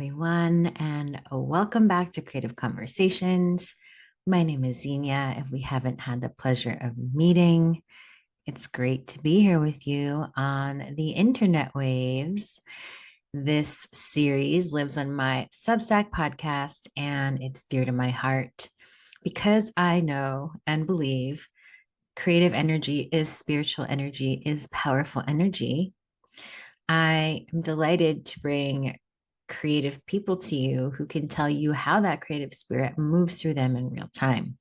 everyone, and welcome back to Creative Conversations. My name is Xenia. If we haven't had the pleasure of meeting, it's great to be here with you on the internet waves. This series lives on my Substack podcast, and it's dear to my heart because I know and believe creative energy is spiritual energy, is powerful energy. I am delighted to bring creative people to you who can tell you how that creative spirit moves through them in real time.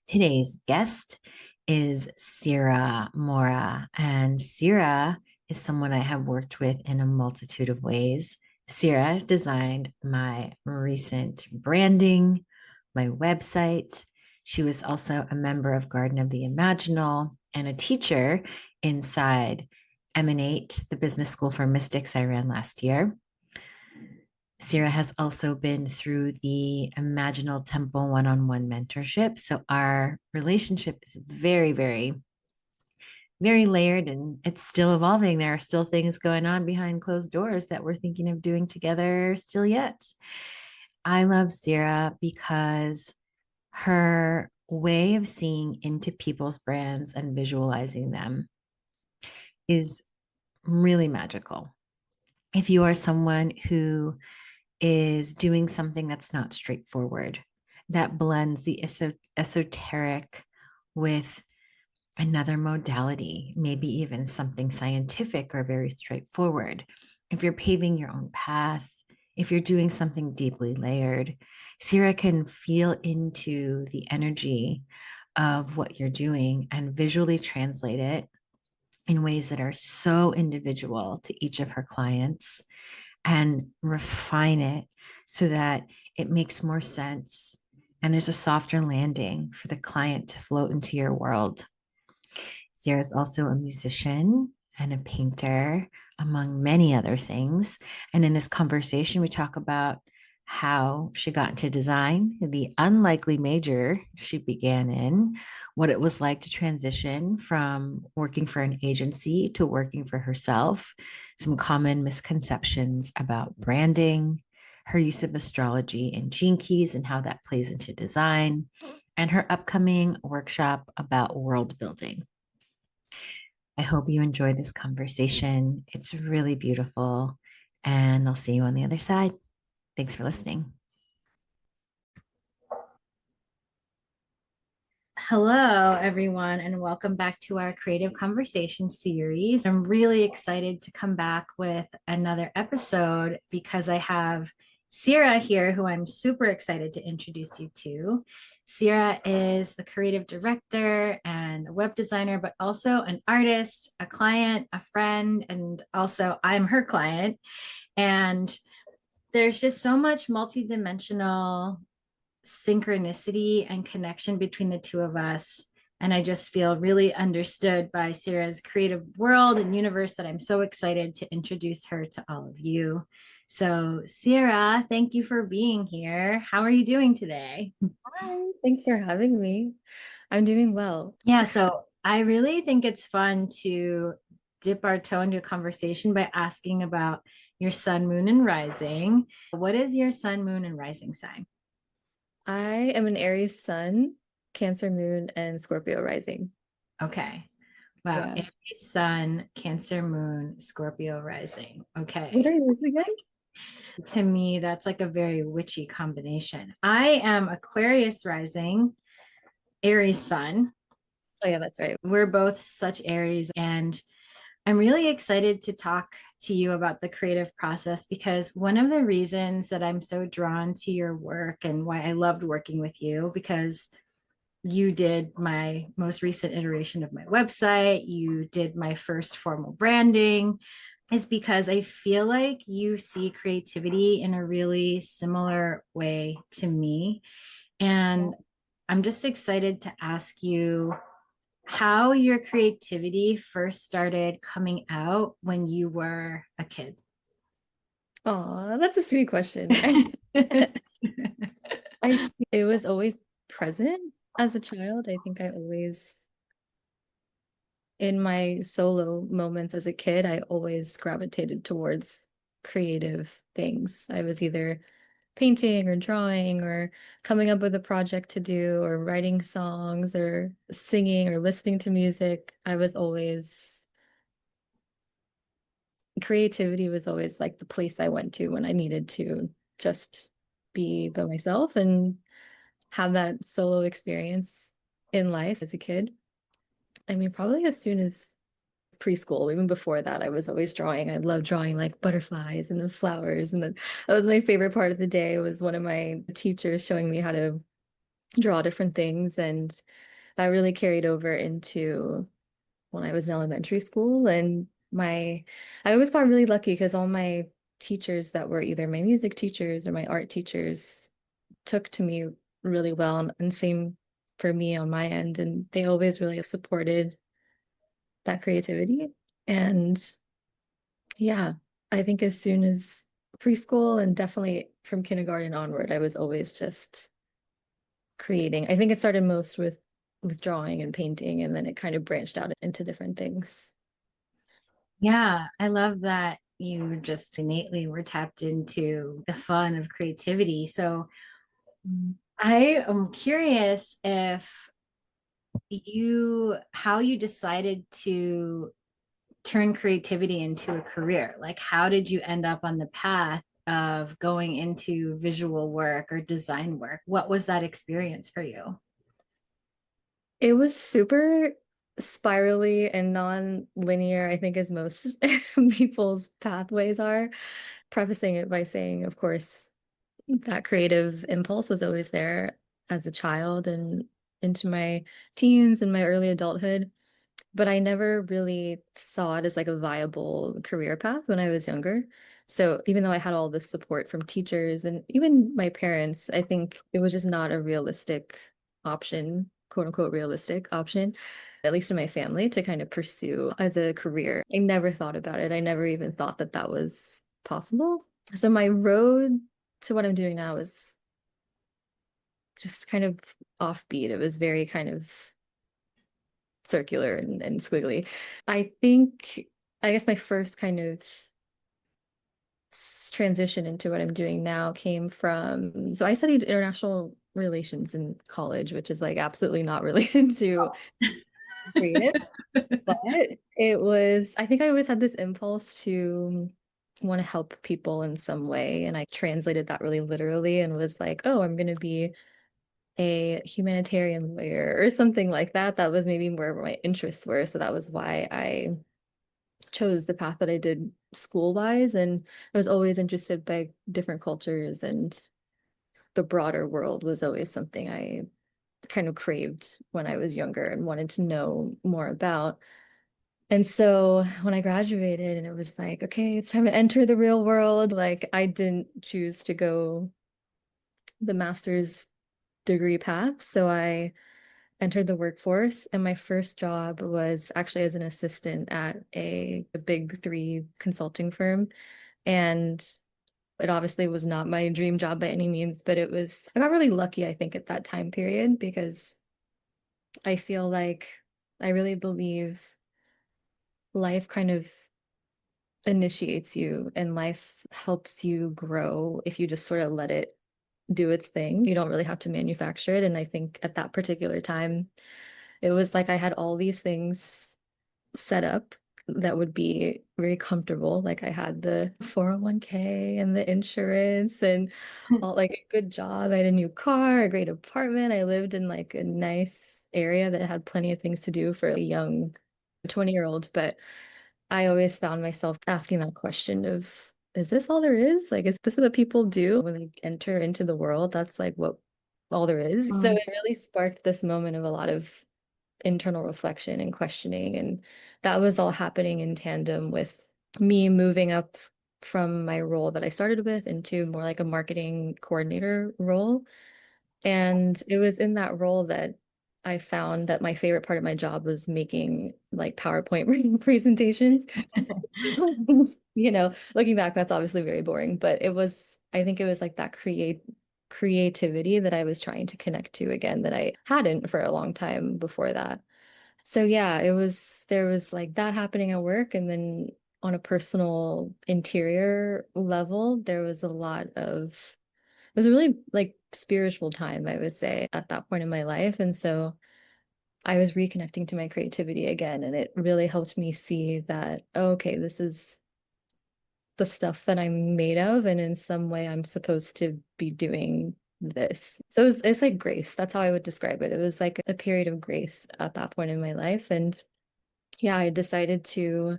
Today's guest is Sirah Mora, and Sirah is someone I have worked with in a multitude of ways. Sirah designed my recent branding, my website. She was also a member of Garden of the Imaginal and a teacher inside Emanate, the business school for mystics I ran last year. Sirah has also been through the Imaginal Temple one-on-one mentorship. So our relationship is very, very, very layered and it's still evolving. There are still things going on behind closed doors that we're thinking of doing together still yet. I love Sirah because her way of seeing into people's brands and visualizing them is really magical. If you are someone who is doing something that's not straightforward, that blends the esoteric with another modality, maybe even something scientific or very straightforward. If you're paving your own path, if you're doing something deeply layered, Sirah can feel into the energy of what you're doing and visually translate it in ways that are so individual to each of her clients and refine it so that it makes more sense and there's a softer landing for the client to float into your world. Sirah is also a musician and a painter, among many other things. And in this conversation, we talk about how she got into design, the unlikely major she began in, what it was like to transition from working for an agency to working for herself, some common misconceptions about branding, her use of astrology and gene keys and how that plays into design, and her upcoming workshop about world building. I hope you enjoy this conversation. It's really beautiful, and I'll see you on the other side. Thanks for listening. Hello, everyone, and welcome back to our Creative Conversation series. I'm really excited to come back with another episode because I have Sirah here, who I'm super excited to introduce you to. Sirah is the creative director and a web designer, but also an artist, a client, a friend, and also I'm her client. And there's just so much multidimensional synchronicity and connection between the two of us. And I just feel really understood by Sirah's creative world and universe that I'm so excited to introduce her to all of you. So, Sirah, thank you for being here. How are you doing today? Hi, thanks for having me. I'm doing well. Yeah, so I really think it's fun to dip our toe into a conversation by asking about your sun, moon, and rising. What is your sun, moon, and rising sign? I am an Aries sun, Cancer moon, and Scorpio rising. Okay. Wow. Yeah. Aries sun, Cancer moon, Scorpio rising. What Okay. are yours again? To me, that's like a very witchy combination. I am Aquarius rising, Aries sun. Oh yeah, that's right. We're both such Aries, and I'm really excited to talk to you about the creative process because one of the reasons that I'm so drawn to your work and why I loved working with you, because you did my most recent iteration of my website, you did my first formal branding, is because I feel like you see creativity in a really similar way to me. And I'm just excited to ask you how your creativity first started coming out when you were a kid. Oh, that's a sweet question. It was always present as a child. I think I always, in my solo moments as a kid, I always gravitated towards creative things. I was either painting or drawing or coming up with a project to do or writing songs or singing or listening to music. Creativity was always like the place I went to when I needed to just be by myself and have that solo experience in life as a kid. I mean, probably as soon as preschool, even before that, I was always drawing. I loved drawing like butterflies and the flowers, and that was my favorite part of the day. Was one of my teachers showing me how to draw different things, and that really carried over into when I was in elementary school. And I always got really lucky because all my teachers that were either my music teachers or my art teachers took to me really well, and same for me on my end. And they always really supported that creativity. And yeah, I think as soon as preschool and definitely from kindergarten onward, I was always just creating. I think it started most with drawing and painting, and then it kind of branched out into different things. Yeah, I love that you just innately were tapped into the fun of creativity. So I am curious if how you decided to turn creativity into a career. Like, how did you end up on the path of going into visual work or design work? What was that experience for you? It was super spirally and non-linear, I think, as most people's pathways are. Prefacing it by saying, of course, that creative impulse was always there as a child and into my teens and my early adulthood. But I never really saw it as like a viable career path when I was younger. So even though I had all this support from teachers and even my parents, I think it was just not a realistic option, quote unquote, realistic option, at least in my family, to kind of pursue as a career. I never thought about it. I never even thought that that was possible. So my road to what I'm doing now is just kind of offbeat. It was very kind of circular and squiggly. I think, I guess my first kind of transition into what I'm doing now came from, so I studied international relations in college, which is like absolutely not related to creative, but it was, I think I always had this impulse to want to help people in some way. And I translated that really literally and was like, oh, I'm going to be a humanitarian lawyer or something like that. That was maybe where my interests were. So that was why I chose the path that I did school-wise. And I was always interested by different cultures, and the broader world was always something I kind of craved when I was younger and wanted to know more about. And so when I graduated and it was like, okay, it's time to enter the real world, like I didn't choose to go the master's degree path. So I entered the workforce, and my first job was actually as an assistant at a big three consulting firm. And it obviously was not my dream job by any means, but I got really lucky, I think, at that time period because I feel like I really believe life kind of initiates you and life helps you grow if you just sort of let it do its thing. You don't really have to manufacture it. And I think at that particular time, it was like I had all these things set up that would be very comfortable. Like I had the 401k and the insurance and all like a good job. I had a new car, a great apartment. I lived in like a nice area that had plenty of things to do for a young 20-year-old. But I always found myself asking that question of, is this all there is? Like, is this what people do when they enter into the world? That's like what all there is. So Mm. it really sparked this moment of a lot of internal reflection and questioning. And that was all happening in tandem with me moving up from my role that I started with into more like a marketing coordinator role. And it was in that role that I found that my favorite part of my job was making like PowerPoint presentations. Looking back, that's obviously very boring, but I think it was like that creativity that I was trying to connect to again that I hadn't for a long time before that. So yeah, there was like that happening at work. And then on a personal interior level, there was a lot of, it was a really like spiritual time, I would say, at that point in my life. And so I was reconnecting to my creativity again, and it really helped me see that, oh, okay, this is the stuff that I'm made of, and in some way I'm supposed to be doing this. So it's like grace. That's how I would describe it. It was like a period of grace at that point in my life. And yeah, I decided to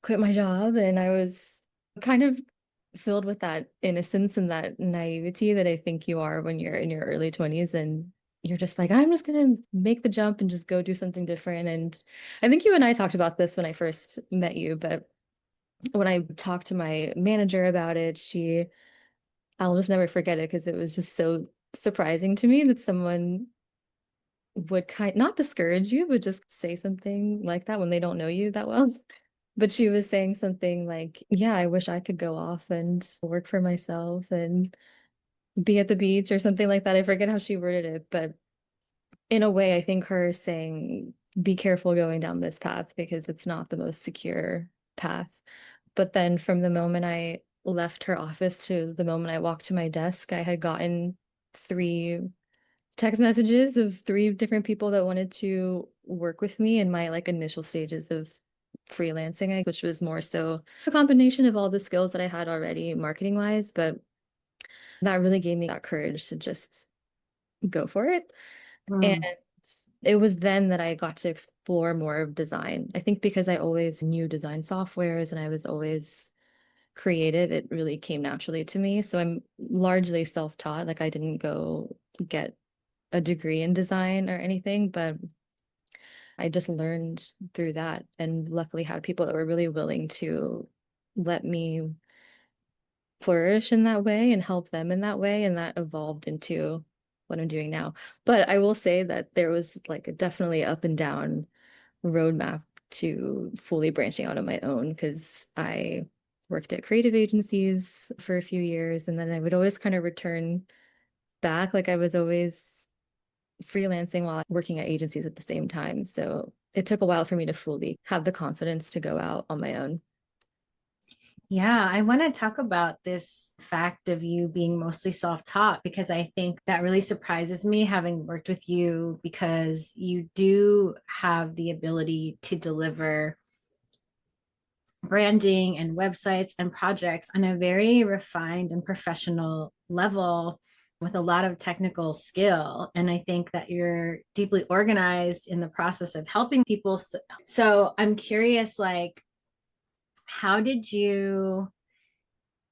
quit my job, and I was kind of filled with that innocence and that naivety that I think you are when you're in your early 20s and you're just like, I'm just gonna make the jump and just go do something different. And I think you and I talked about this when I first met you, but when I talked to my manager about it, I'll just never forget it because it was just so surprising to me that someone would not discourage you, but just say something like that when they don't know you that well. But she was saying something like, yeah, I wish I could go off and work for myself and be at the beach or something like that. I forget how she worded it, but in a way, I think her saying, be careful going down this path because it's not the most secure path. But then from the moment I left her office to the moment I walked to my desk, I had gotten three text messages of three different people that wanted to work with me in my like initial stages of freelancing, which was more so a combination of all the skills that I had already marketing wise, but that really gave me that courage to just go for it. And Mm. it was then that I got to explore more of design. I think because I always knew design softwares and I was always creative, it really came naturally to me. So I'm largely self-taught. Like I didn't go get a degree in design or anything, but I just learned through that and luckily had people that were really willing to let me flourish in that way and help them in that way. And that evolved into what I'm doing now. But I will say that there was like a definitely up and down roadmap to fully branching out on my own because I worked at creative agencies for a few years and then I would always kind of return back. Like I was always freelancing while working at agencies at the same time. So it took a while for me to fully have the confidence to go out on my own. Yeah, I want to talk about this fact of you being mostly self-taught because I think that really surprises me having worked with you because you do have the ability to deliver branding and websites and projects on a very refined and professional level with a lot of technical skill. And I think that you're deeply organized in the process of helping people. So I'm curious, like, how did you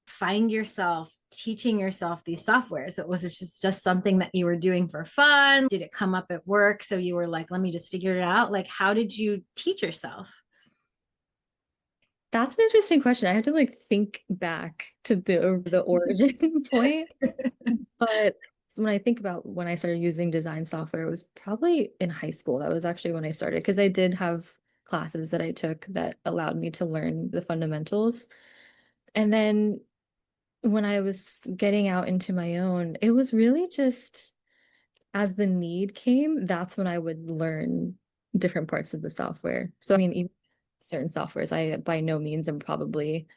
find yourself teaching yourself these softwares? So was it just something that you were doing for fun? Did it come up at work? So you were like, let me just figure it out. Like, how did you teach yourself? That's an interesting question. I had to like think back to the origin point. But when I think about when I started using design software, it was probably in high school. That was actually when I started because I did have classes that I took that allowed me to learn the fundamentals. And then when I was getting out into my own, it was really just as the need came, that's when I would learn different parts of the software. So, I mean, even certain softwares, I by no means am probably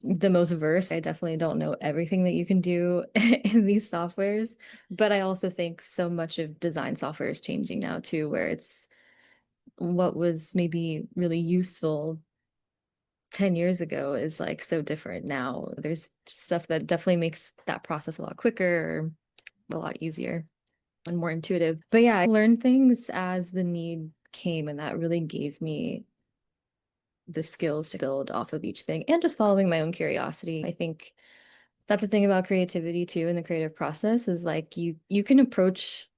the most versed. I definitely don't know everything that you can do in these softwares, but I also think so much of design software is changing now too, where it's what was maybe really useful 10 years ago is like so different now. There's stuff that definitely makes that process a lot quicker, a lot easier and more intuitive. But yeah, I learned things as the need came, and that really gave me the skills to build off of each thing and just following my own curiosity. I think that's the thing about creativity too in the creative process is like you can approach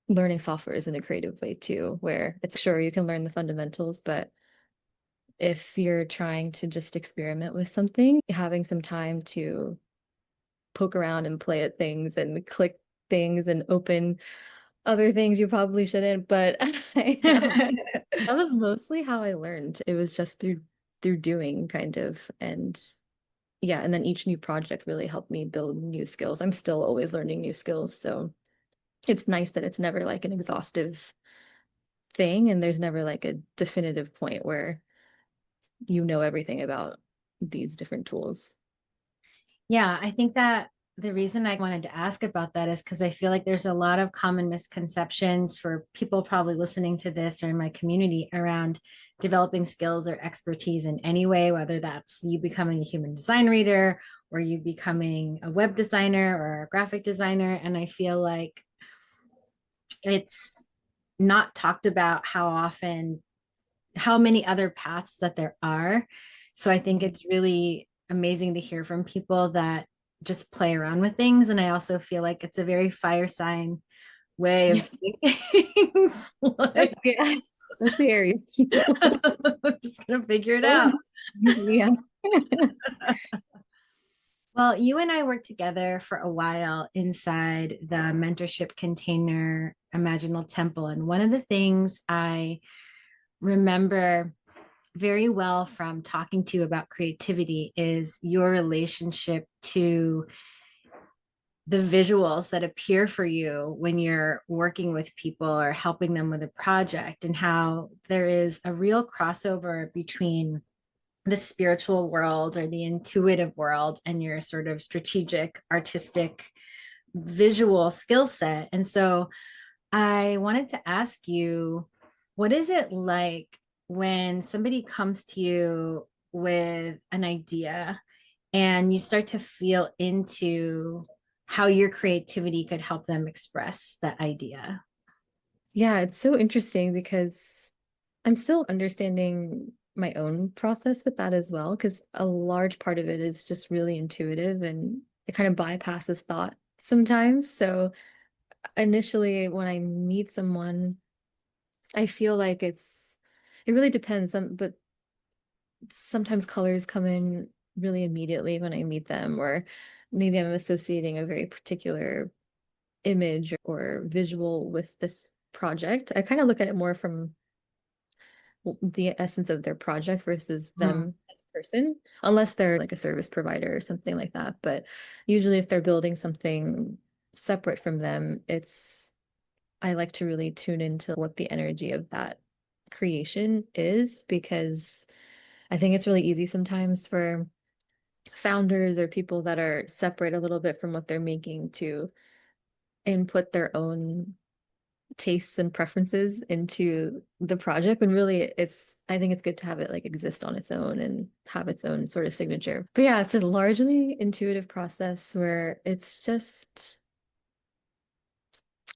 learning softwares in a creative way too, where it's sure you can learn the fundamentals, but if you're trying to just experiment with something, having some time to poke around and play at things and click things and open other things you probably shouldn't, but that was mostly how I learned. It was just through doing kind of and yeah, and then each new project really helped me build new skills. I'm still always learning new skills, so it's nice that it's never like an exhaustive thing and there's never like a definitive point where you know everything about these different tools. Yeah, I think that the reason I wanted to ask about that is because I feel like there's a lot of common misconceptions for people probably listening to this or in my community around developing skills or expertise in any way, whether that's you becoming a human design reader or you becoming a web designer or a graphic designer. And I feel like it's not talked about how often, how many other paths that there are. So I think it's really amazing to hear from people that just play around with things. And I also feel like it's a very fire sign way of Yeah. doing things. Like, Yeah. Especially Aries people. I'm just gonna figure it Oh, out. yeah. Well, you and I worked together for a while inside the mentorship container Imaginal Temple. And one of the things I remember very well from talking to you about creativity is your relationship to the visuals that appear for you when you're working with people or helping them with a project, and how there is a real crossover between the spiritual world or the intuitive world and your sort of strategic, artistic, visual skill set. And so I wanted to ask you, what is it like when somebody comes to you with an idea and you start to feel into how your creativity could help them express that idea? Yeah, it's so interesting because I'm still understanding my own process with that as well, because a large part of it is just really intuitive and it kind of bypasses thought sometimes. So initially, when I meet someone, I feel like it really depends. But sometimes colors come in really immediately when I meet them, or maybe I'm associating a very particular image or visual with this project. I kind of look at it more from the essence of their project versus Mm. them as a person, unless they're like a service provider or something like that. But usually, if they're building something separate from them, I like to really tune into what the energy of that creation is, because I think it's really easy sometimes for founders or people that are separate a little bit from what they're making to input their own tastes and preferences into the project, when really I think it's good to have it like exist on its own and have its own sort of signature. But yeah, it's a largely intuitive process where it's just,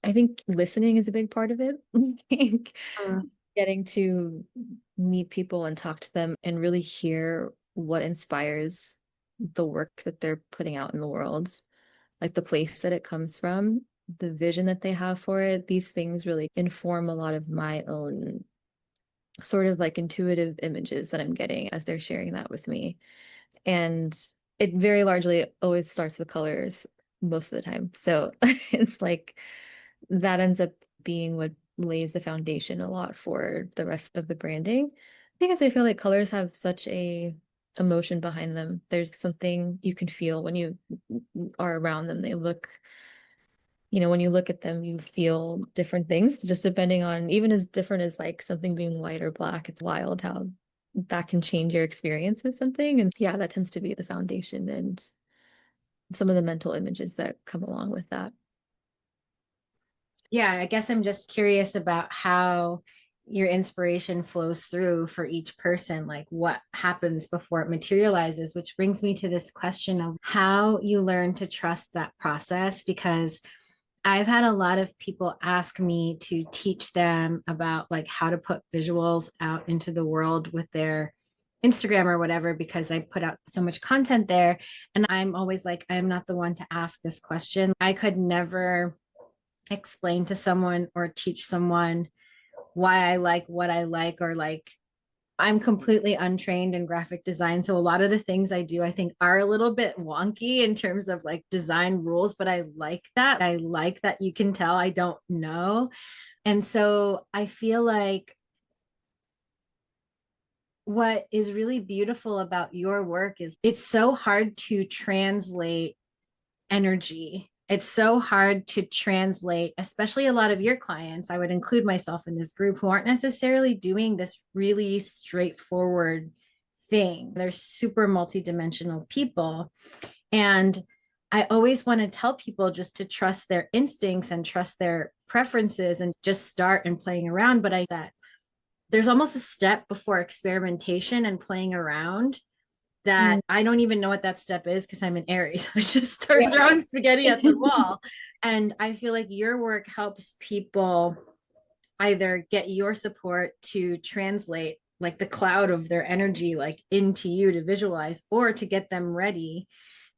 I think listening is a big part of it. I think Mm. getting to meet people and talk to them and really hear what inspires the work that they're putting out in the world, like the place that it comes from, the vision that they have for it. These things really inform a lot of my own sort of like intuitive images that I'm getting as they're sharing that with me. And it very largely always starts with colors most of the time. So it's like that ends up being what lays the foundation a lot for the rest of the branding. Because I feel like colors have such a emotion behind them. There's something you can feel when you are around them. They look, when you look at them, you feel different things just depending on, even as different as like something being white or black. It's wild how that can change your experience of something. And yeah, that tends to be the foundation and some of the mental images that come along with that. Yeah, I guess I'm just curious about how your inspiration flows through for each person, like what happens before it materializes, which brings me to this question of how you learn to trust that process. Because I've had a lot of people ask me to teach them about like how to put visuals out into the world with their Instagram or whatever, because I put out so much content there. And I'm always like, I'm not the one to ask this question. I could never explain to someone or teach someone why I like what I like, or like I'm completely untrained in graphic design. So a lot of the things I do, I think are a little bit wonky in terms of like design rules, but I like that. I like that you can tell I don't know. And so I feel like what is really beautiful about your work is it's so hard to translate energy. It's so hard to translate, especially a lot of your clients. I would include myself in this group who aren't necessarily doing this really straightforward thing. They're super multidimensional people. And I always want to tell people just to trust their instincts and trust their preferences and just start and playing around. But I that there's almost a step before experimentation and playing around that Mm, I don't even know what that step is because I'm an Aries. I just start yeah. throwing spaghetti at the wall. And I feel like your work helps people either get your support to translate like the cloud of their energy like into you to visualize, or to get them ready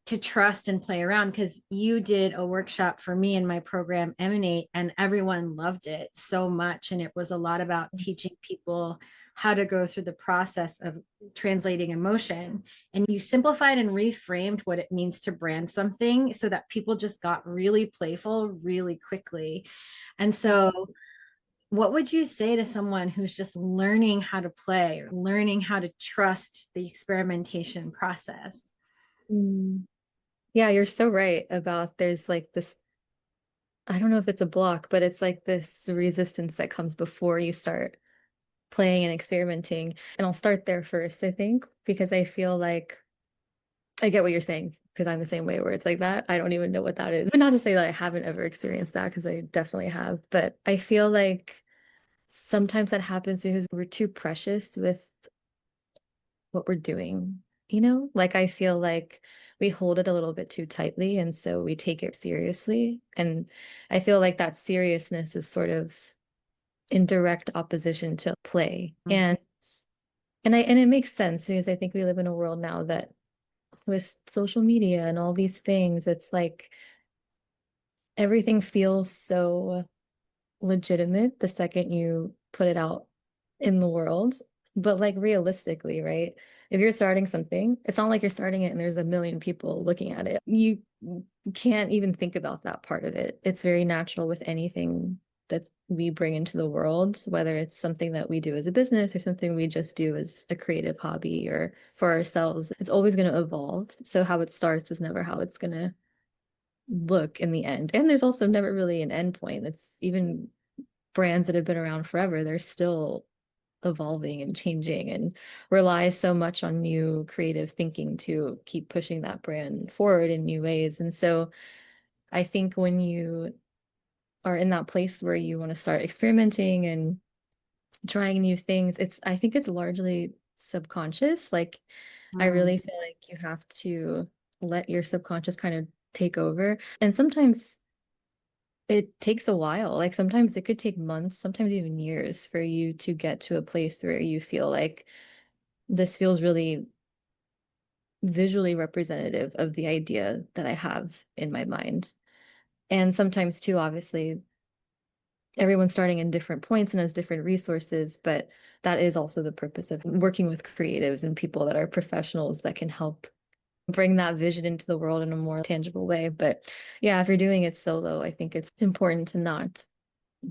to trust and play around, because you did a workshop for me in my program Emanate and everyone loved it so much, and it was a lot about teaching people how to go through the process of translating emotion, and you simplified and reframed what it means to brand something so that people just got really playful really quickly. And so what would you say to someone who's just learning how to play or learning how to trust the experimentation process? Mm. Yeah, you're so right about there's like this, I don't know if it's a block, but it's like this resistance that comes before you start playing and experimenting. And I'll start there first, I think, because I feel like I get what you're saying, because I'm the same way where it's like that. I don't even know what that is. But not to say that I haven't ever experienced that, because I definitely have. But I feel like sometimes that happens because we're too precious with what we're doing, you know? Like I feel like we hold it a little bit too tightly, and so we take it seriously. And I feel like that seriousness is sort of in direct opposition to play. And it makes sense because I think we live in a world now that with social media and all these things, it's like everything feels so legitimate the second you put it out in the world. But like realistically, right? If you're starting something, it's not like you're starting it and there's a million people looking at it. You can't even think about that part of it. It's very natural with anything that we bring into the world, whether it's something that we do as a business or something we just do as a creative hobby or for ourselves. It's always going to evolve. So how it starts is never how it's going to look in the end. And there's also never really an end point. It's even brands that have been around forever, they're still evolving and changing and rely so much on new creative thinking to keep pushing that brand forward in new ways. And so I think when you are in that place where you want to start experimenting and trying new things, I think it's largely subconscious. Like I Mm. really feel like you have to let your subconscious kind of take over. And sometimes it takes a while. Like sometimes it could take months, sometimes even years for you to get to a place where you feel like this feels really visually representative of the idea that I have in my mind. And sometimes too, obviously, everyone's starting in different points and has different resources, but that is also the purpose of working with creatives and people that are professionals that can help bring that vision into the world in a more tangible way. But yeah, if you're doing it solo, I think it's important to not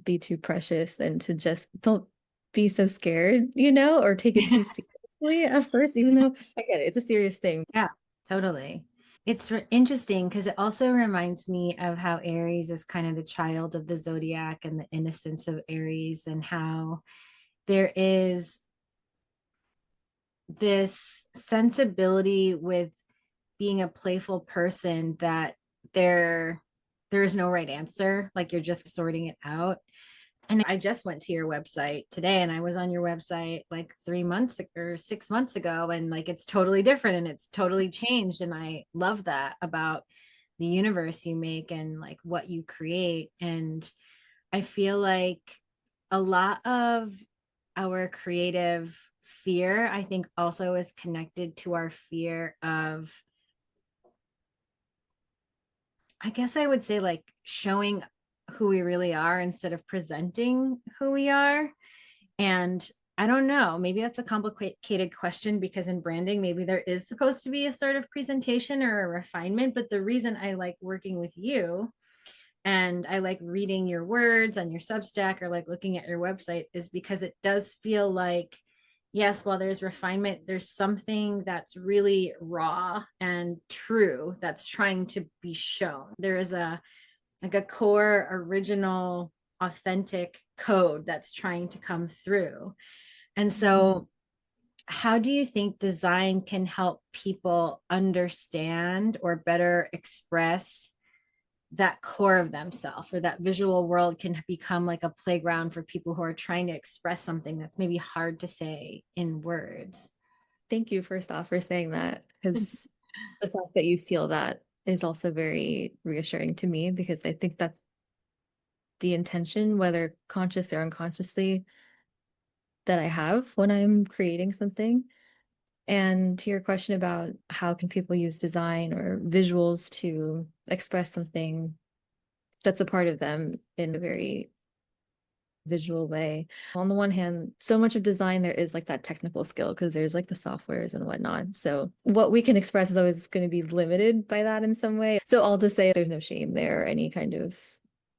be too precious and to just don't be so scared, or take it too seriously at first, even though I get it, it's a serious thing. Yeah, totally. It's interesting because it also reminds me of how Aries is kind of the child of the zodiac and the innocence of Aries, and how there is this sensibility with being a playful person that there there is no right answer, like you're just sorting it out. And I just went to your website today, and I was on your website like 3 months or 6 months ago, and like it's totally different and it's totally changed. And I love that about the universe you make and like what you create. And I feel like a lot of our creative fear, I think, also is connected to our fear of, I guess I would say, like showing who we really are instead of presenting who we are. And I don't know, maybe that's a complicated question because in branding, maybe there is supposed to be a sort of presentation or a refinement. But the reason I like working with you and I like reading your words on your Substack or like looking at your website is because it does feel like, yes, while there's refinement, there's something that's really raw and true that's trying to be shown. There is a like a core original authentic code that's trying to come through. And so How do you think design can help people understand or better express that core of themselves, or that visual world can become like a playground for people who are trying to express something that's maybe hard to say in words? Thank you first off for saying that, because the fact that you feel that is also very reassuring to me because I think that's the intention, whether conscious or unconsciously, that I have when I'm creating something. And to your question about how can people use design or visuals to express something that's a part of them in a very visual way. On the one hand, so much of design there is like that technical skill because there's like the softwares and whatnot. So what we can express is always going to be limited by that in some way. So I'll just say there's no shame there or any kind of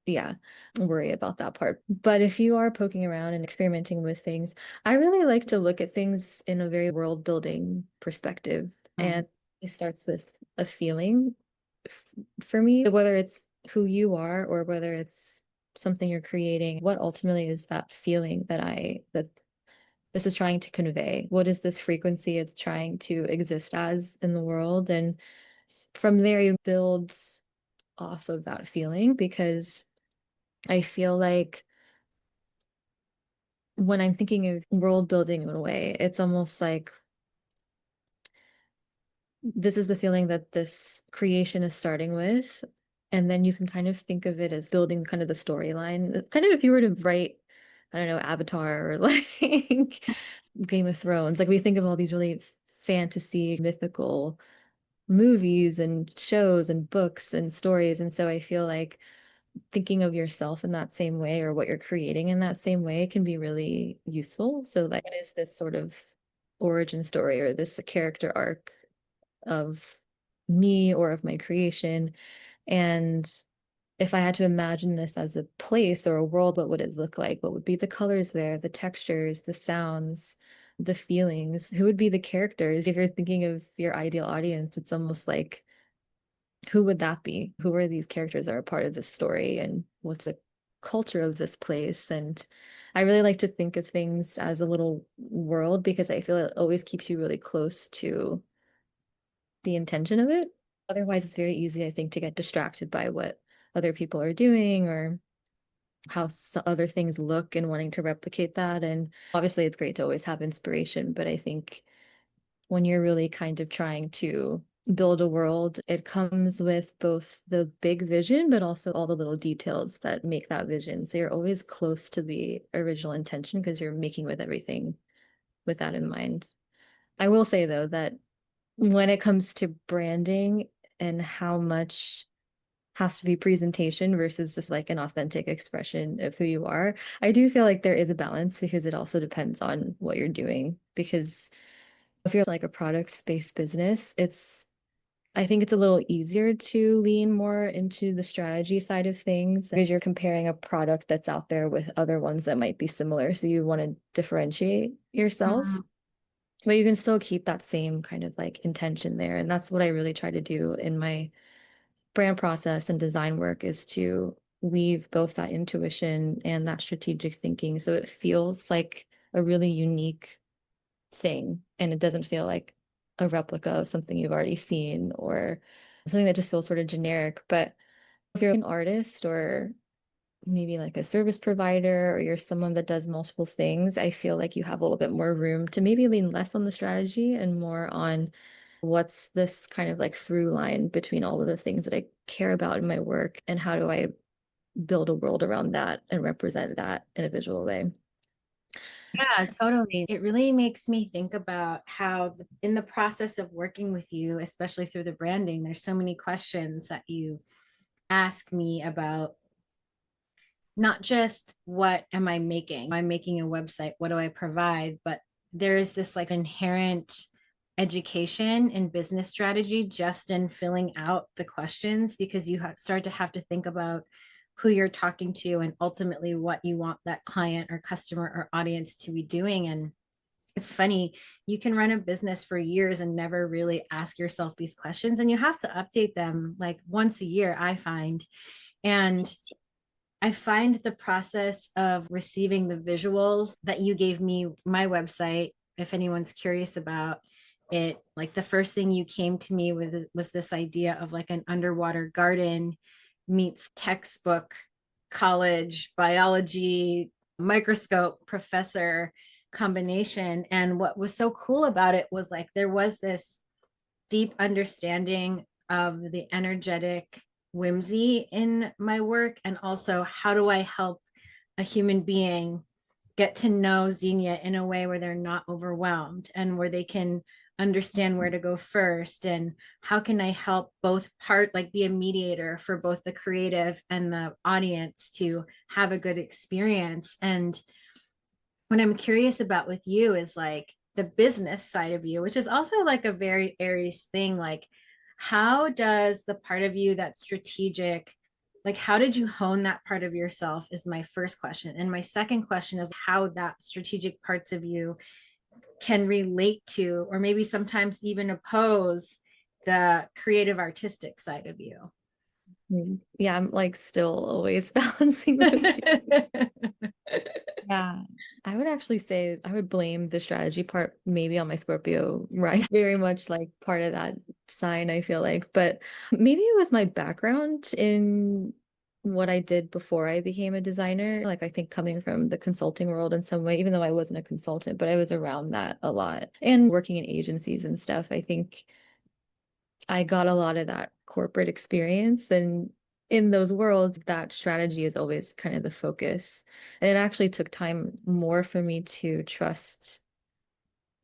yeah, worry about that part. But if you are poking around and experimenting with things, I really like to look at things in a very world building perspective. Mm. And it starts with a feeling for me, whether it's who you are or whether it's something you're creating, what ultimately is that feeling that this is trying to convey? What is this frequency it's trying to exist as in the world? And from there, you build off of that feeling because I feel like when I'm thinking of world building in a way, it's almost like this is the feeling that this creation is starting with. And then you can kind of think of it as building kind of the storyline. Kind of if you were to write, I don't know, Avatar or like Game of Thrones, like we think of all these really fantasy, mythical movies and shows and books and stories. And so I feel like thinking of yourself in that same way or what you're creating in that same way can be really useful. So like it is this sort of origin story or this character arc of me or of my creation. And if I had to imagine this as a place or a world, what would it look like? What would be the colors there, the textures, the sounds, the feelings? Who would be the characters? If you're thinking of your ideal audience, it's almost like, who would that be? Who are these characters that are part of this story? And what's the culture of this place? And I really like to think of things as a little world because I feel it always keeps you really close to the intention of it. Otherwise, it's very easy, I think, to get distracted by what other people are doing or how other things look and wanting to replicate that. And obviously, it's great to always have inspiration, but I think when you're really kind of trying to build a world, it comes with both the big vision, but also all the little details that make that vision. So you're always close to the original intention because you're making with everything with that in mind. I will say, though, that when it comes to branding and how much has to be presentation versus just like an authentic expression of who you are, I do feel like there is a balance because it also depends on what you're doing. Because if you're like a product-based business, I think it's a little easier to lean more into the strategy side of things because you're comparing a product that's out there with other ones that might be similar. So you want to differentiate yourself. Mm. But you can still keep that same kind of like intention there. And that's what I really try to do in my brand process and design work is to weave both that intuition and that strategic thinking. So it feels like a really unique thing and it doesn't feel like a replica of something you've already seen or something that just feels sort of generic. But if you're an artist or maybe like a service provider or you're someone that does multiple things, I feel like you have a little bit more room to maybe lean less on the strategy and more on what's this kind of like through line between all of the things that I care about in my work and how do I build a world around that and represent that in a visual way. Yeah, totally. It really makes me think about how, in the process of working with you, especially through the branding, there's so many questions that you ask me about not just what am I making? I'm making a website. What do I provide? But there is this like inherent education and business strategy just in filling out the questions because you start to have to think about who you're talking to and ultimately what you want that client or customer or audience to be doing. And it's funny, you can run a business for years and never really ask yourself these questions, and you have to update them like once a year, I find. And I find the process of receiving the visuals that you gave me, my website, if anyone's curious about it, like the first thing you came to me with was this idea of like an underwater garden meets textbook college biology microscope professor combination. And what was so cool about it was like there was this deep understanding of the energetic whimsy in my work, and also how do I help a human being get to know Xenia in a way where they're not overwhelmed and where they can understand where to go first, and how can I help both part, like be a mediator for both the creative and the audience to have a good experience. And what I'm curious about with you is like the business side of you, which is also like a very Aries thing. Like, how does the part of you that's strategic, like, how did you hone that part of yourself? Is my first question. And my second question is how that strategic parts of you can relate to, or maybe sometimes even oppose, the creative artistic side of you. Yeah, I'm like still always balancing those two. Yeah, I would actually say I would blame the strategy part maybe on my Scorpio rise, very much like part of that sign, I feel like. But maybe it was my background in what I did before I became a designer. Like, I think coming from the consulting world in some way, even though I wasn't a consultant, but I was around that a lot. And working in agencies and stuff, I think I got a lot of that corporate experience. And in those worlds, that strategy is always kind of the focus. And it actually took time more for me to trust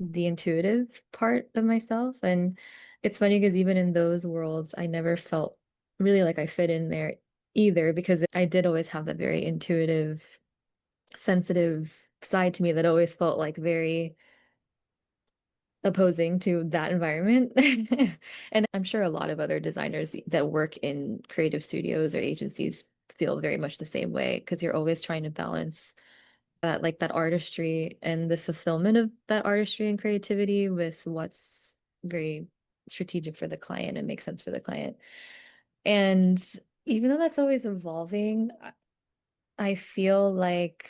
the intuitive part of myself. And it's funny because even in those worlds, I never felt really like I fit in there either, because I did always have that very intuitive, sensitive side to me that always felt like very opposing to that environment. And I'm sure a lot of other designers that work in creative studios or agencies feel very much the same way, because you're always trying to balance that, like that artistry and the fulfillment of that artistry and creativity with what's very strategic for the client and makes sense for the client. And even though that's always evolving, I feel like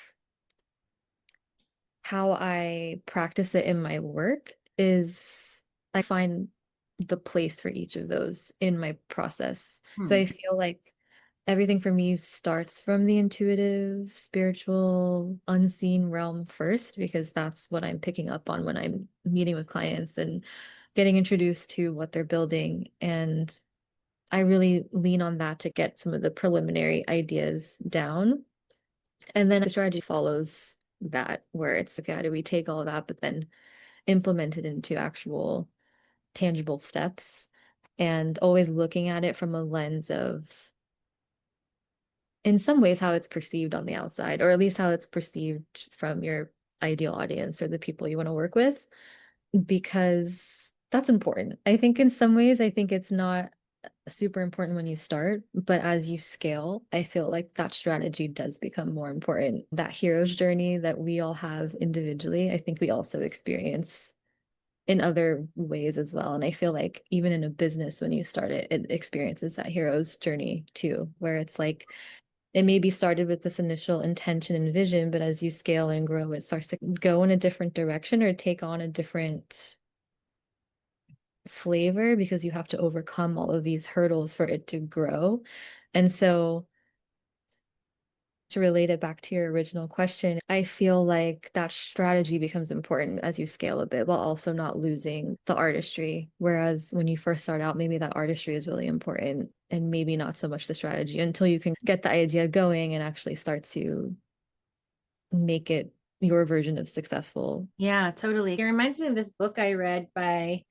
how I practice it in my work is I find the place for each of those in my process. So Hmm. I feel like everything for me starts from the intuitive, spiritual, unseen realm first, because that's what I'm picking up on when I'm meeting with clients and getting introduced to what they're building. And I really lean on that to get some of the preliminary ideas down. And then the strategy follows that, where it's okay, how do we take all of that, but then implement it into actual tangible steps, and always looking at it from a lens of, in some ways, how it's perceived on the outside, or at least how it's perceived from your ideal audience or the people you want to work with, because that's important. I think in some ways, I think it's not super important when you start, but as you scale, I feel like that strategy does become more important. That hero's journey that we all have individually, I think we also experience in other ways as well. And I feel like even in a business, when you start it, it experiences that hero's journey too, where it's like it maybe started with this initial intention and vision, but as you scale and grow, it starts to go in a different direction or take on a different flavor, because you have to overcome all of these hurdles for it to grow. And so, to relate it back to your original question, I feel like that strategy becomes important as you scale a bit while also not losing the artistry. Whereas when you first start out, maybe that artistry is really important and maybe not so much the strategy, until you can get the idea going and actually start to make it your version of successful. Yeah, totally. It reminds me of this book I read by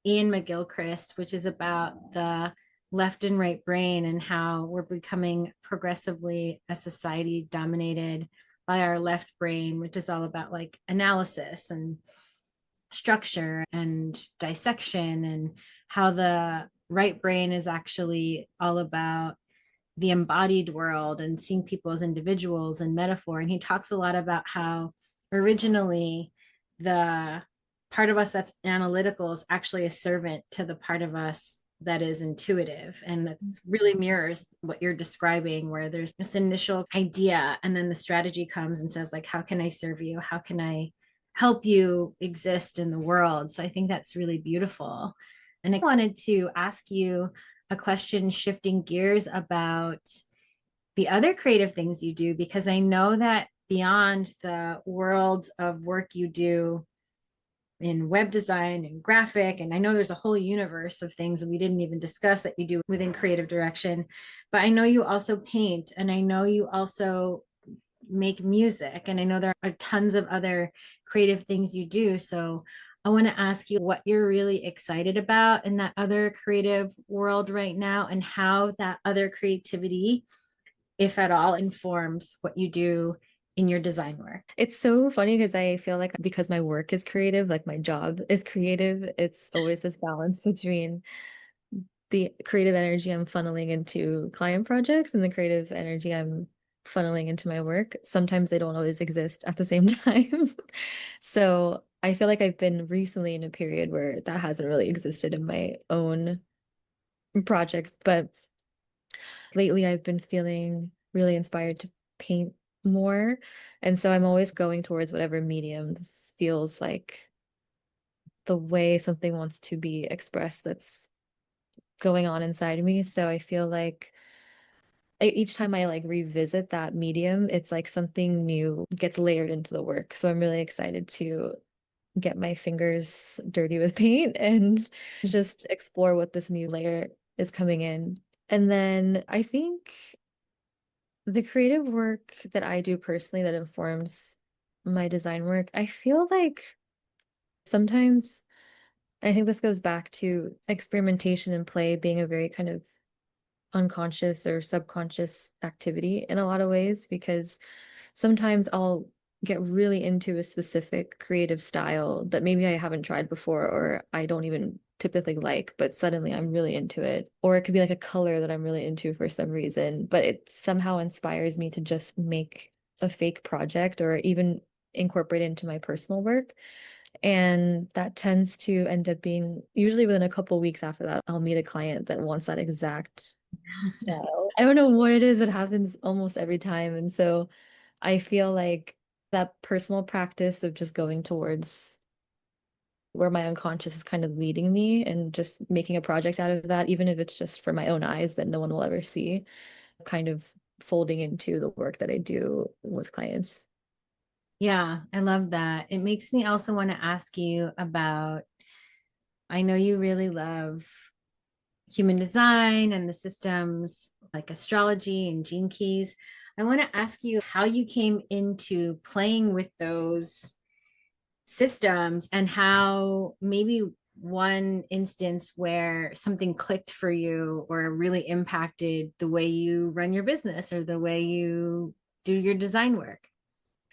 Ian McGilchrist, which is about the left and right brain and how we're becoming progressively a society dominated by our left brain, which is all about like analysis and structure and dissection, and how the right brain is actually all about the embodied world and seeing people as individuals and metaphor. And he talks a lot about how originally the part of us that's analytical is actually a servant to the part of us that is intuitive. And that's really mirrors what you're describing, where there's this initial idea and then the strategy comes and says, like, how can I serve you? How can I help you exist in the world. So I think that's really beautiful. And I wanted to ask you a question, shifting gears about the other creative things you do, because I know that beyond the world of work you do in web design and graphic, and I know there's a whole universe of things that we didn't even discuss that you do within creative direction, but I know you also paint, and I know you also make music, and I know there are tons of other creative things you do. So I want to ask you what you're really excited about in that other creative world right now, and how that other creativity, if at all, informs what you do in your design work. It's so funny because I feel like because my work is creative, like my job is creative, it's always this balance between the creative energy I'm funneling into client projects and the creative energy I'm funneling into my work. Sometimes they don't always exist at the same time. So I feel like I've been recently in a period where that hasn't really existed in my own projects, but lately I've been feeling really inspired to paint more. And so I'm always going towards whatever mediums feels like the way something wants to be expressed that's going on inside of me. So I feel like each time I like revisit that medium, it's like something new gets layered into the work. So I'm really excited to get my fingers dirty with paint and just explore what this new layer is coming in. And then I think the creative work that I do personally that informs my design work, I feel like sometimes I think this goes back to experimentation and play being a very kind of unconscious or subconscious activity in a lot of ways because sometimes I'll get really into a specific creative style that maybe I haven't tried before or I don't even typically like, but suddenly I'm really into it. Or it could be like a color that I'm really into for some reason, but it somehow inspires me to just make a fake project or even incorporate it into my personal work. And that tends to end up being usually within a couple weeks after that, I'll meet a client that wants that exact style. I don't know what it is, but it happens almost every time. And so I feel like that personal practice of just going towards where my unconscious is kind of leading me and just making a project out of that, even if it's just for my own eyes that no one will ever see, kind of folding into the work that I do with clients. Yeah, I love that. It makes me also want to ask you about, I know you really love human design and the systems like astrology and gene keys. I want to ask you how you came into playing with those systems, and how maybe one instance where something clicked for you or really impacted the way you run your business or the way you do your design work.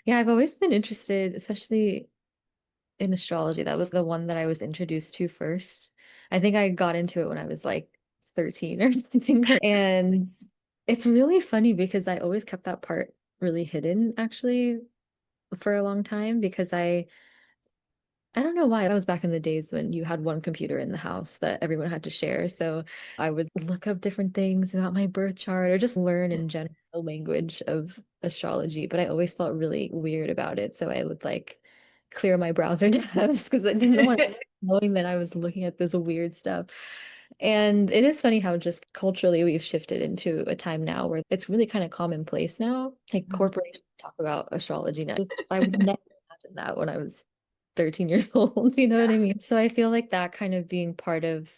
Yeah, I've always been interested, especially in astrology. That was the one that I was introduced to first. I think I got into it when I was like 13 or something. And it's really funny because I always kept that part really hidden actually for a long time because I don't know why. That was back in the days when you had one computer in the house that everyone had to share. So I would look up different things about my birth chart or just learn in general the language of astrology. But I always felt really weird about it. So I would like clear my browser tabs because I didn't want anyone knowing that I was looking at this weird stuff. And it is funny how just culturally we've shifted into a time now where it's really kind of commonplace now. Like corporations talk about astrology now. I would never imagine that when I was 13 years old, you know what I mean? So I feel like that kind of being part of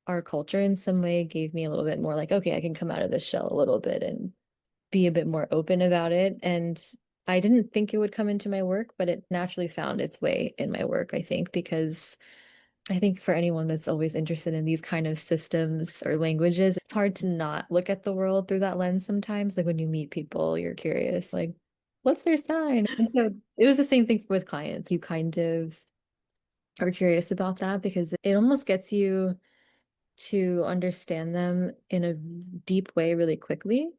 our culture in some way gave me a little bit more like, okay, I can come out of this shell a little bit and be a bit more open about it. And I didn't think it would come into my work, but it naturally found its way in my work, I think, because I think for anyone that's always interested in these kind of systems or languages, it's hard to not look at the world through that lens sometimes. Like when you meet people, you're curious, like, what's their sign? And so it was the same thing with clients. You kind of are curious about that because it almost gets you to understand them in a deep way really quickly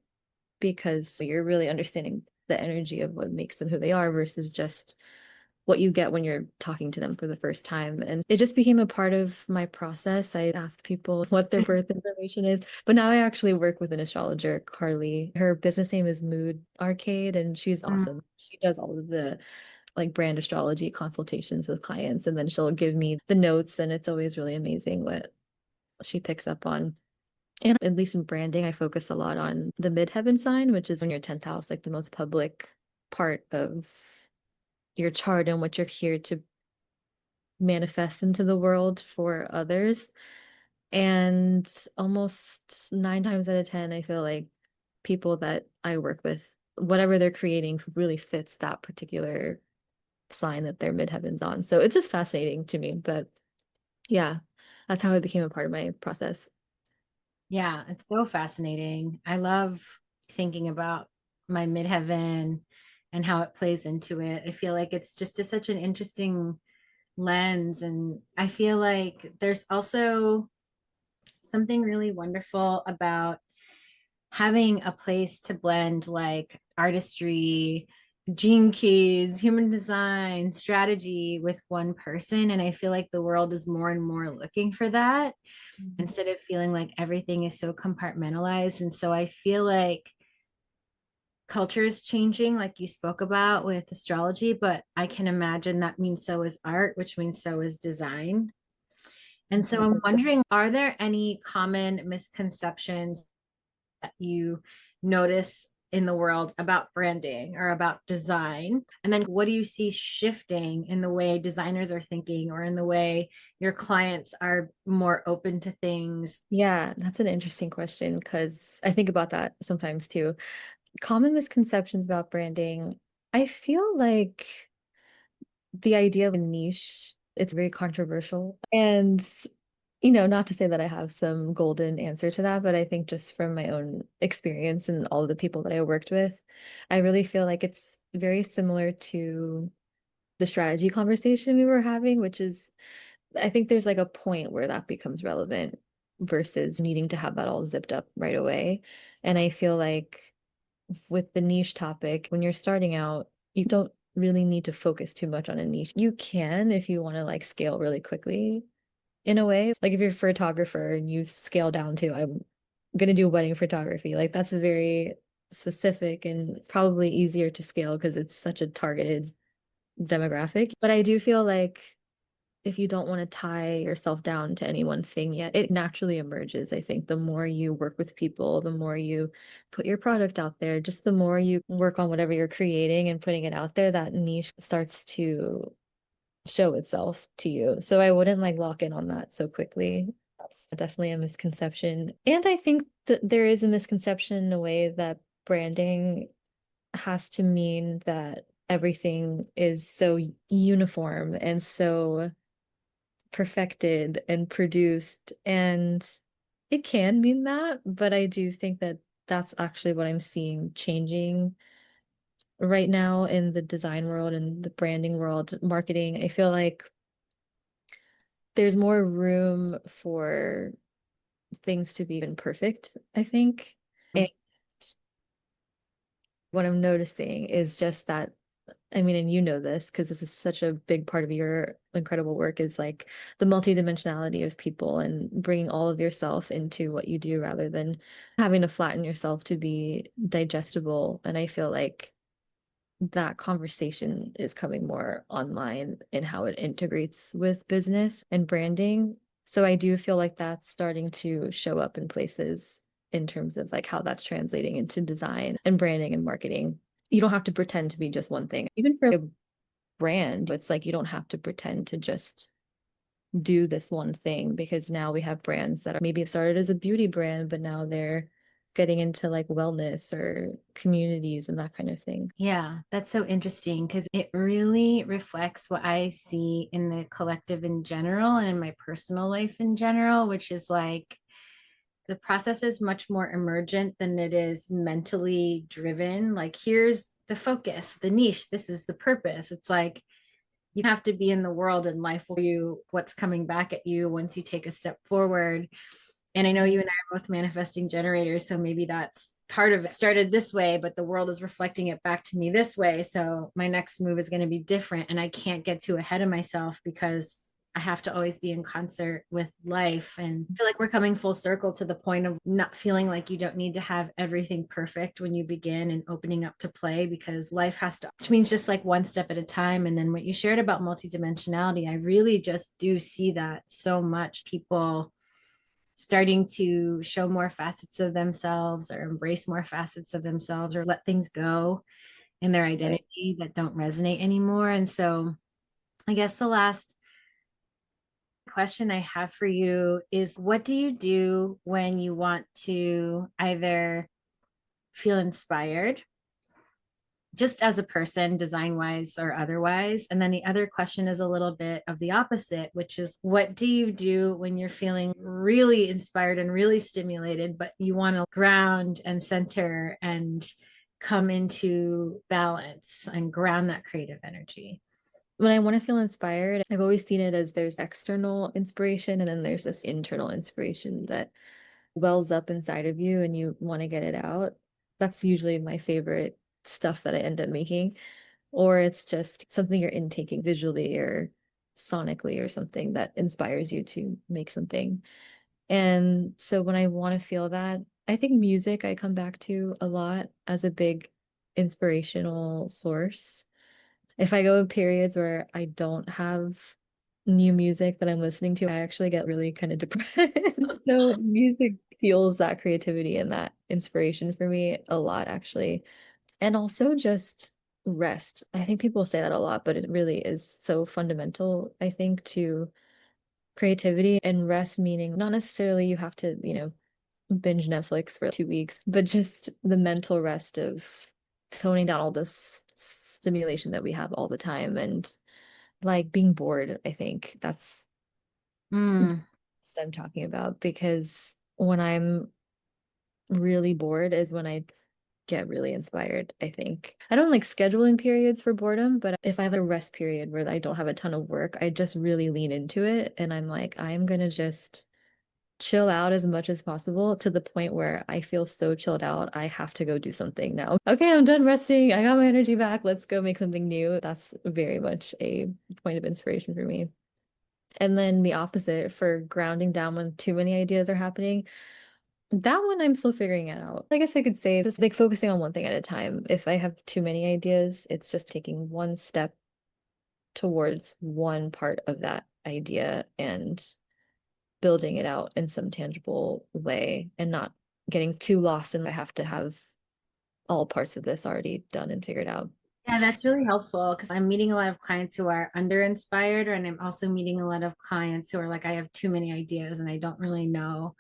because you're really understanding the energy of what makes them who they are versus just what you get when you're talking to them for the first time. And it just became a part of my process. I ask people what their birth information is, but now I actually work with an astrologer, Carly. Her business name is Mood Arcade, and she's Mm. awesome. She does all of the like brand astrology consultations with clients, and then she'll give me the notes, and it's always really amazing what she picks up on. And at least in branding, I focus a lot on the midheaven sign, which is in your 10th house, like the most public part of your chart and what you're here to manifest into the world for others. And almost 9 times out of 10, I feel like people that I work with, whatever they're creating really fits that particular sign that their midheaven's on. So it's just fascinating to me. But yeah, that's how it became a part of my process. Yeah, it's so fascinating. I love thinking about my midheaven and how it plays into it. I feel like it's just such an interesting lens. And I feel like there's also something really wonderful about having a place to blend like artistry, gene keys, human design, strategy with one person. And I feel like the world is more and more looking for that Mhm. instead of feeling like everything is so compartmentalized. And so I feel like culture is changing, like you spoke about with astrology, but I can imagine that means so is art, which means so is design. And so I'm wondering, are there any common misconceptions that you notice in the world about branding or about design? And then what do you see shifting in the way designers are thinking or in the way your clients are more open to things? Yeah, that's an interesting question because I think about that sometimes too. Common misconceptions about branding. I feel like the idea of a niche, it's very controversial. And, not to say that I have some golden answer to that, but I think just from my own experience and all of the people that I worked with, I really feel like it's very similar to the strategy conversation we were having, which is, I think there's like a point where that becomes relevant versus needing to have that all zipped up right away. And I feel like with the niche topic, when you're starting out, you don't really need to focus too much on a niche. You can if you want to like scale really quickly in a way. Like if you're a photographer and you scale down to, I'm gonna do wedding photography, like that's very specific and probably easier to scale because it's such a targeted demographic. But I do feel like if you don't want to tie yourself down to any one thing yet, it naturally emerges. I think the more you work with people, the more you put your product out there, just the more you work on whatever you're creating and putting it out there, that niche starts to show itself to you. So I wouldn't like lock in on that so quickly. That's definitely a misconception. And I think that there is a misconception in a way that branding has to mean that everything is so uniform and so perfected and produced. And it can mean that, but I do think that that's actually what I'm seeing changing right now in the design world and the branding world, marketing. I feel like there's more room for things to be even perfect, I think. And what I'm noticing is just that, I mean, and you know this because this is such a big part of your incredible work is like the multidimensionality of people and bringing all of yourself into what you do rather than having to flatten yourself to be digestible. And I feel like that conversation is coming more online in how it integrates with business and branding. So I do feel like that's starting to show up in places in terms of like how that's translating into design and branding and marketing. You don't have to pretend to be just one thing. Even for a brand, it's like you don't have to pretend to just do this one thing because now we have brands that are maybe started as a beauty brand, but now they're getting into like wellness or communities and that kind of thing. Yeah, that's so interesting because it really reflects what I see in the collective in general and in my personal life in general, which is like the process is much more emergent than it is mentally driven. Like, here's the focus, the niche, this is the purpose. It's like you have to be in the world and life will you what's coming back at you once you take a step forward. And I know you and I are both manifesting generators, so maybe that's part of it. Started this way, but the world is reflecting it back to me this way. So my next move is going to be different, and I can't get too ahead of myself because I have to always be in concert with life. And I feel like we're coming full circle to the point of not feeling like you don't need to have everything perfect when you begin and opening up to play, because life has to, which means just like one step at a time. And then what you shared about multidimensionality, I really just do see that so much. People starting to show more facets of themselves or embrace more facets of themselves or let things go in their Right. identity that don't resonate anymore. And so I guess the last question I have for you is, what do you do when you want to either feel inspired, just as a person, design wise or otherwise? And then the other question is a little bit of the opposite, which is, what do you do when you're feeling really inspired and really stimulated, but you want to ground and center and come into balance and ground that creative energy? When I want to feel inspired, I've always seen it as there's external inspiration and then there's this internal inspiration that wells up inside of you and you want to get it out. That's usually my favorite stuff that I end up making. Or it's just something you're intaking visually or sonically or something that inspires you to make something. And so when I want to feel that, I think music I come back to a lot as a big inspirational source. If I go in periods where I don't have new music that I'm listening to, I actually get really kind of depressed. So music fuels that creativity and that inspiration for me a lot, actually. And also just rest. I think people say that a lot, but it really is so fundamental, I think, to creativity and rest, meaning not necessarily you have to, binge Netflix for 2 weeks, but just the mental rest of toning down all this stimulation that we have all the time and like being bored. I think that's Mm. what I'm talking about because when I'm really bored is when I get really inspired, I think. I don't like scheduling periods for boredom, but if I have a rest period where I don't have a ton of work, I just really lean into it and I'm like, I'm gonna just chill out as much as possible to the point where I feel so chilled out, I have to go do something now. Okay, I'm done resting. I got my energy back. Let's go make something new. That's very much a point of inspiration for me. And then the opposite for grounding down when too many ideas are happening. That one I'm still figuring it out. I guess I could say just like focusing on one thing at a time. If I have too many ideas, it's just taking one step towards one part of that idea and building it out in some tangible way and not getting too lost in I have to have all parts of this already done and figured out. Yeah, that's really helpful because I'm meeting a lot of clients who are under inspired, and I'm also meeting a lot of clients who are like, I have too many ideas and I don't really know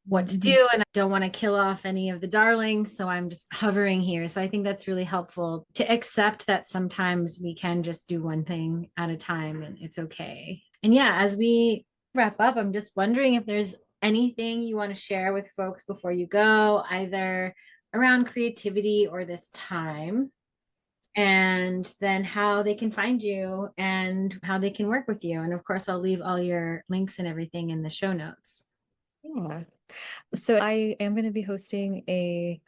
what to Mhm. do, and I don't want to kill off any of the darlings. So I'm just hovering here. So I think that's really helpful to accept that sometimes we can just do one thing at a time and it's okay. And yeah, as we wrap up, I'm just wondering if there's anything you want to share with folks before you go, either around creativity or this time, and then how they can find you and how they can work with you. And of course, I'll leave all your links and everything in the show notes. Yeah. So I am going to be hosting a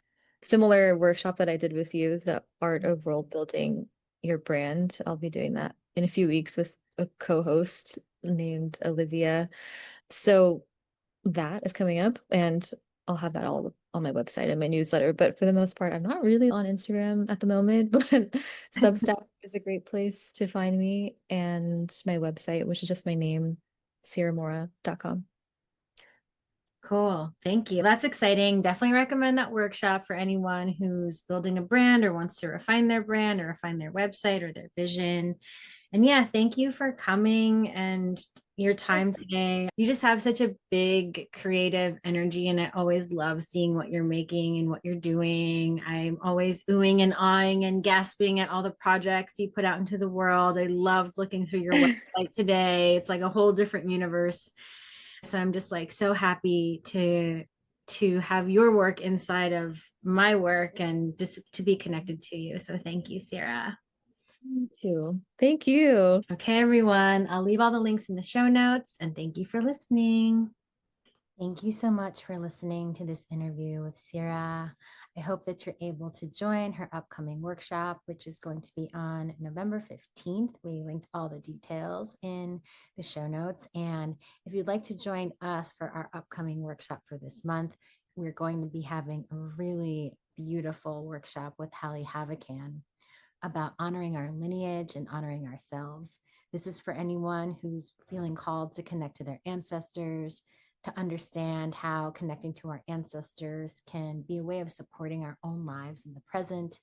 similar workshop that I did with you, the art of world building your brand. I'll be doing that in a few weeks with a co-host named Olivia. So that is coming up and I'll have that all on my website and my newsletter. But for the most part, I'm not really on Instagram at the moment, but Substack is a great place to find me and my website, which is just my name, sirahmora.com. Cool. Thank you. That's exciting. Definitely recommend that workshop for anyone who's building a brand or wants to refine their brand or refine their website or their vision. And yeah, thank you for coming and your time today. You just have such a big creative energy, and I always love seeing what you're making and what you're doing. I'm always oohing and awing and gasping at all the projects you put out into the world. I loved looking through your website today. It's like a whole different universe. So I'm just like so happy to have your work inside of my work and just to be connected to you. So thank you, Sarah. Thank you. Thank you. Okay, everyone. I'll leave all the links in the show notes, and thank you for listening. Thank you so much for listening to this interview with Sirah. I hope that you're able to join her upcoming workshop, which is going to be on November 15th. We linked all the details in the show notes. And if you'd like to join us for our upcoming workshop for this month, we're going to be having a really beautiful workshop with Hallie Havacan about honoring our lineage and honoring ourselves. This is for anyone who's feeling called to connect to their ancestors, to understand how connecting to our ancestors can be a way of supporting our own lives in the present.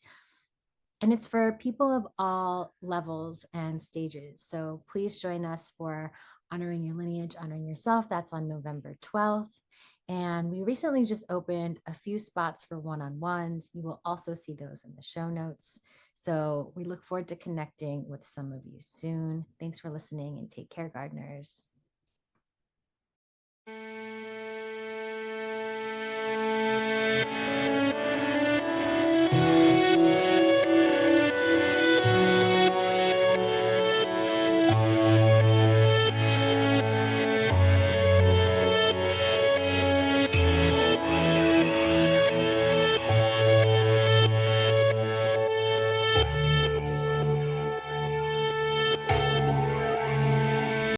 And it's for people of all levels and stages. So please join us for Honoring Your Lineage, Honoring Yourself. That's on November 12th. And we recently just opened a few spots for one on ones. You will also see those in the show notes. So we look forward to connecting with some of you soon. Thanks for listening and take care, gardeners.